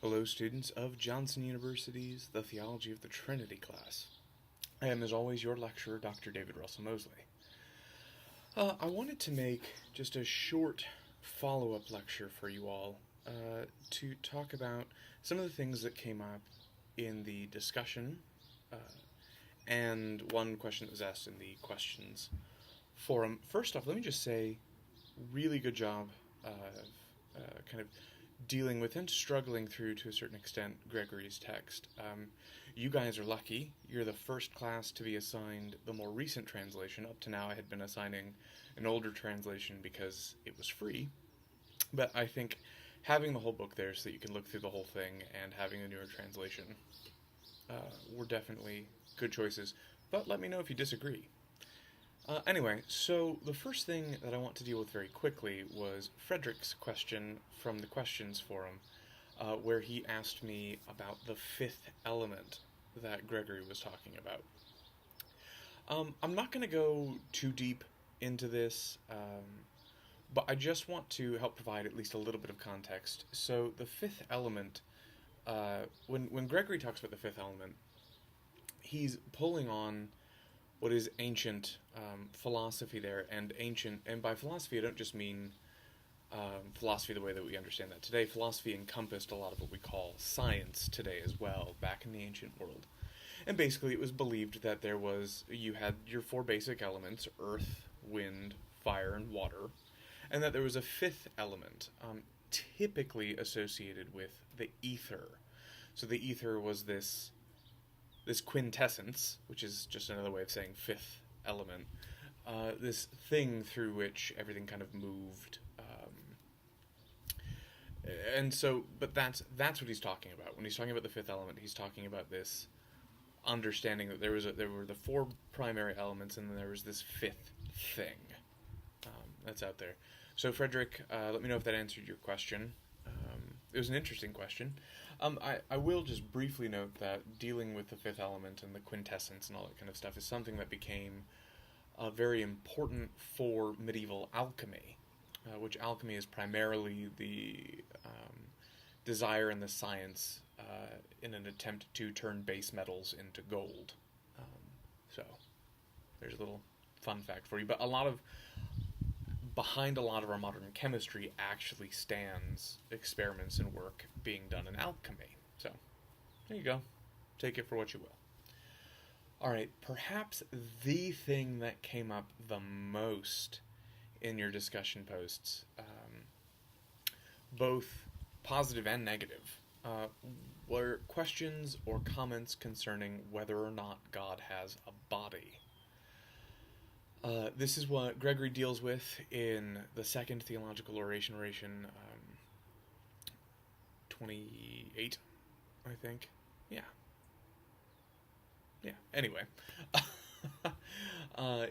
Hello, students of Johnson University's The Theology of the Trinity class. I am, as always, your lecturer, Dr. David Russell Mosley. I wanted to make just a short follow-up lecture for you all to talk about some of the things that came up in the discussion and one question that was asked in the questions forum. First off, let me just say, really good job kind of dealing with and struggling through, to a certain extent, Gregory's text. You guys are lucky. You're the first class to be assigned the more recent translation. Up to now, I had been assigning an older translation because it was free. But I think having the whole book there so that you can look through the whole thing and having a newer translation were definitely good choices. But let me know if you disagree. Anyway, so the first thing that I want to deal with very quickly was Frederick's question from the questions forum, where he asked me about the fifth element that Gregory was talking about. I'm not going to go too deep into this, but I just want to help provide at least a little bit of context. So the fifth element, when Gregory talks about the fifth element, he's pulling on what is ancient philosophy there, and by philosophy I don't just mean philosophy the way that we understand that today. Philosophy encompassed a lot of what we call science today as well, back in the ancient world. And basically it was believed that you had your four basic elements, earth, wind, fire, and water, and that there was a fifth element, typically associated with the ether. So the ether was this quintessence, which is just another way of saying fifth element, this thing through which everything kind of moved. But that's what he's talking about. When he's talking about the fifth element, he's talking about this understanding that there were the four primary elements, and then there was this fifth thing that's out there. So Frederick, let me know if that answered your question. It was an interesting question. I will just briefly note that dealing with the fifth element and the quintessence and all that kind of stuff is something that became very important for medieval alchemy, which alchemy is primarily the desire and the science in an attempt to turn base metals into gold. So there's a little fun fact for you. But behind a lot of our modern chemistry actually stands experiments and work being done in alchemy. So, there you go. Take it for what you will. Alright, perhaps the thing that came up the most in your discussion posts, both positive and negative, were questions or comments concerning whether or not God has a body. This is what Gregory deals with in the Second Theological Oration 28, I think. Yeah. Anyway,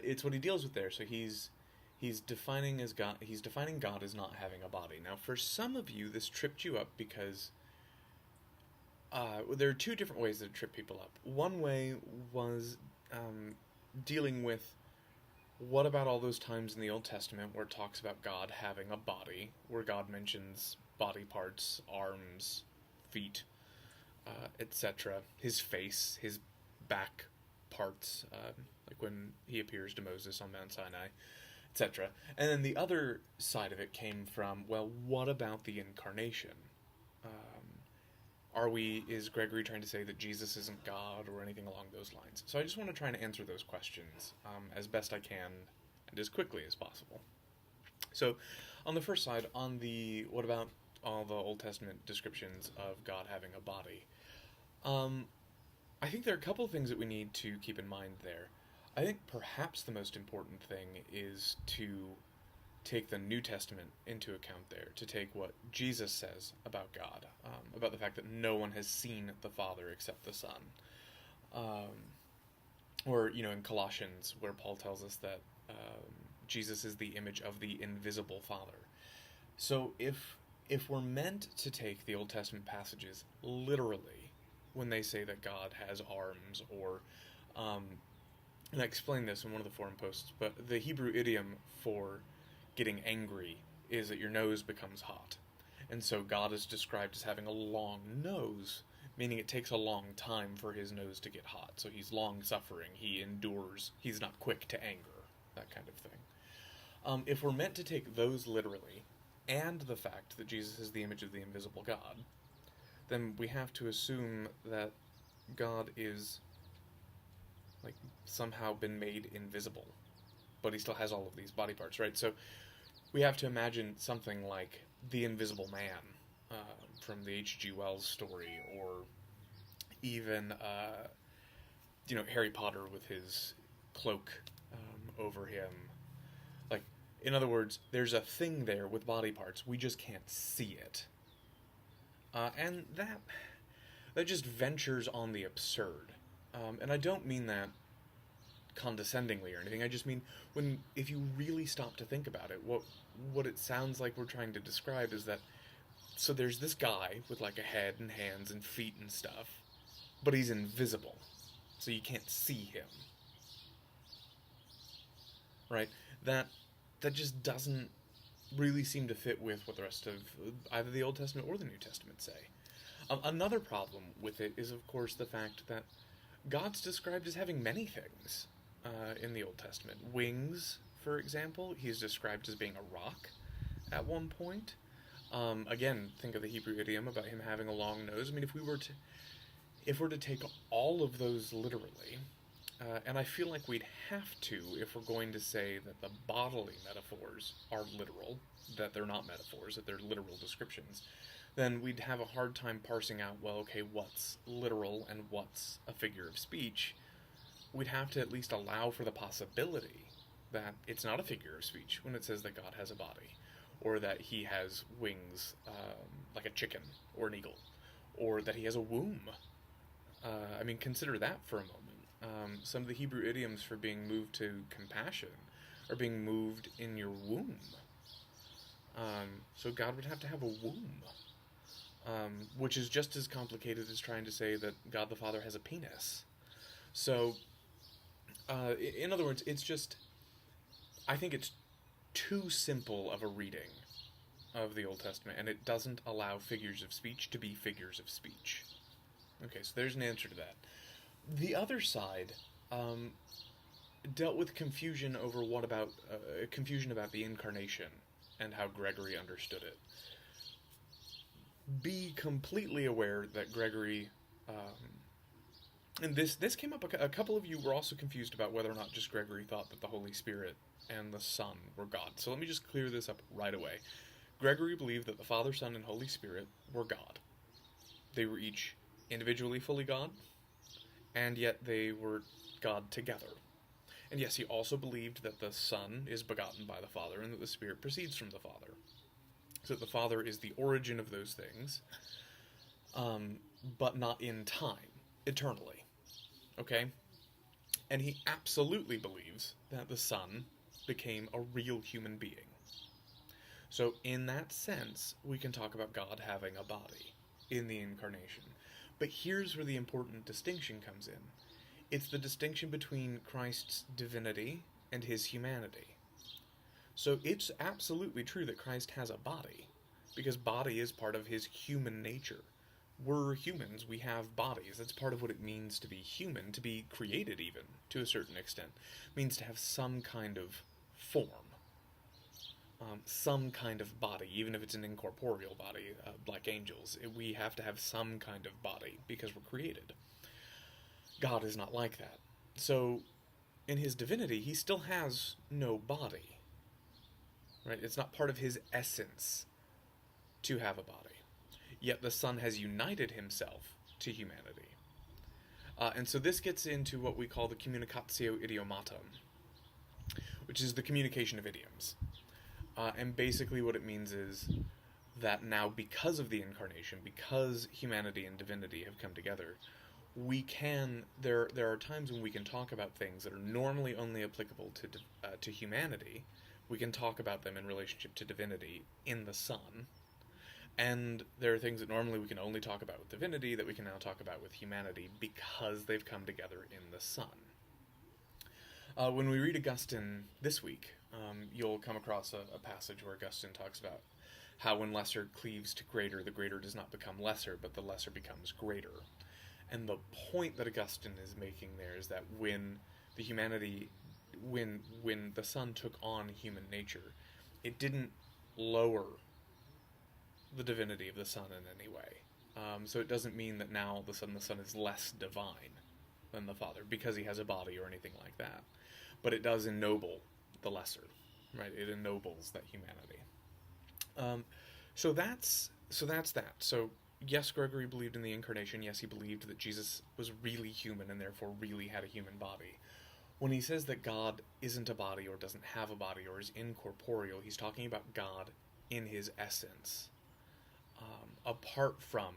it's what he deals with there. So he's defining God. He's defining God as not having a body. Now, for some of you, this tripped you up because there are two different ways that it tripped people up. One way was dealing with, what about all those times in the Old Testament where it talks about God having a body, where God mentions body parts, arms, feet, etc., his face, his back parts, like when he appears to Moses on Mount Sinai, etc. And then the other side of it came from, well, what about the incarnation? Is Gregory trying to say that Jesus isn't God or anything along those lines? So I just want to try and answer those questions as best I can and as quickly as possible. So on the first side, what about all the Old Testament descriptions of God having a body? I think there are a couple of things that we need to keep in mind there. I think perhaps the most important thing is to take the New Testament into account there, to take what Jesus says about God, about the fact that no one has seen the Father except the Son. Or, in Colossians, where Paul tells us that Jesus is the image of the invisible Father. So if we're meant to take the Old Testament passages literally, when they say that God has arms, or, and I explained this in one of the forum posts, but the Hebrew idiom for getting angry is that your nose becomes hot. And so God is described as having a long nose, meaning it takes a long time for his nose to get hot. So he's long-suffering, he endures, he's not quick to anger, that kind of thing. If we're meant to take those literally, and the fact that Jesus is the image of the invisible God, then we have to assume that God is, like, somehow been made invisible, but he still has all of these body parts, right? So we have to imagine something like the Invisible Man from the H.G. Wells story, or even, Harry Potter with his cloak over him. Like, in other words, there's a thing there with body parts, we just can't see it. And that just ventures on the absurd. And I don't mean that condescendingly or anything. I just mean if you really stop to think about it, what it sounds like we're trying to describe is that, so there's this guy with like a head and hands and feet and stuff, but he's invisible, so you can't see him. Right? That just doesn't really seem to fit with what the rest of either the Old Testament or the New Testament say. Another problem with it is, of course, the fact that God's described as having many things in the Old Testament. Wings, for example, he's described as being a rock at one point. Again, think of the Hebrew idiom about him having a long nose. I mean, if we're to take all of those literally, and I feel like we'd have to if we're going to say that the bodily metaphors are literal, that they're not metaphors, that they're literal descriptions, then we'd have a hard time parsing out, well, okay, what's literal and what's a figure of speech. We'd have to at least allow for the possibility that it's not a figure of speech when it says that God has a body, or that he has wings like a chicken or an eagle, or that he has a womb. Consider that for a moment. Some of the Hebrew idioms for being moved to compassion are being moved in your womb. So God would have to have a womb, which is just as complicated as trying to say that God the Father has a penis. So, in other words, I think it's too simple of a reading of the Old Testament, and it doesn't allow figures of speech to be figures of speech. Okay, so there's an answer to that. The other side dealt with confusion over confusion about the Incarnation and how Gregory understood it. Be completely aware that Gregory, and this came up, a couple of you were also confused about whether or not just Gregory thought that the Holy Spirit and the Son were God. So let me just clear this up right away. Gregory believed that the Father, Son, and Holy Spirit were God. They were each individually fully God, and yet they were God together. And yes, he also believed that the Son is begotten by the Father, and that the Spirit proceeds from the Father. So that the Father is the origin of those things, but not in time, eternally. Okay? And he absolutely believes that the Son became a real human being. So in that sense, we can talk about God having a body in the Incarnation. But here's where the important distinction comes in. It's the distinction between Christ's divinity and his humanity. So it's absolutely true that Christ has a body, because body is part of his human nature. We're humans, we have bodies. That's part of what it means to be human, to be created even, to a certain extent. It means to have some kind of form, some kind of body, even if it's an incorporeal body, like angels. We have to have some kind of body, because we're created. God is not like that. So, in his divinity, he still has no body. Right? It's not part of his essence to have a body. Yet the Son has united himself to humanity. And so this gets into what we call the communicatio idiomatum, which is the communication of idioms. And basically what it means is that now, because of the Incarnation, because humanity and divinity have come together, there are times when we can talk about things that are normally only applicable to humanity. We can talk about them in relationship to divinity in the Son. And there are things that normally we can only talk about with divinity that we can now talk about with humanity because they've come together in the Son. When we read Augustine this week, you'll come across a passage where Augustine talks about how when lesser cleaves to greater, the greater does not become lesser, but the lesser becomes greater. And the point that Augustine is making there is that when the humanity, when the Son took on human nature, it didn't lower the divinity of the Son in any way. So it doesn't mean that now the Son is less divine than the Father because he has a body or anything like that. But it does ennoble the lesser, right? It ennobles that humanity. So that's that. So yes, Gregory believed in the incarnation. Yes, he believed that Jesus was really human and therefore really had a human body. When he says that God isn't a body or doesn't have a body or is incorporeal, he's talking about God in his essence, apart from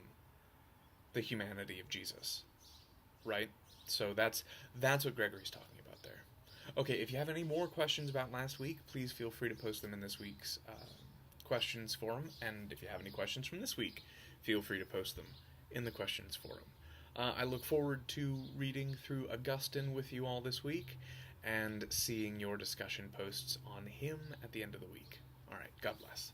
the humanity of Jesus, right? So that's what Gregory's talking about there. Okay, if you have any more questions about last week, please feel free to post them in this week's questions forum, and if you have any questions from this week, feel free to post them in the questions forum. I look forward to reading through Augustine with you all this week, and seeing your discussion posts on him at the end of the week. All right, God bless.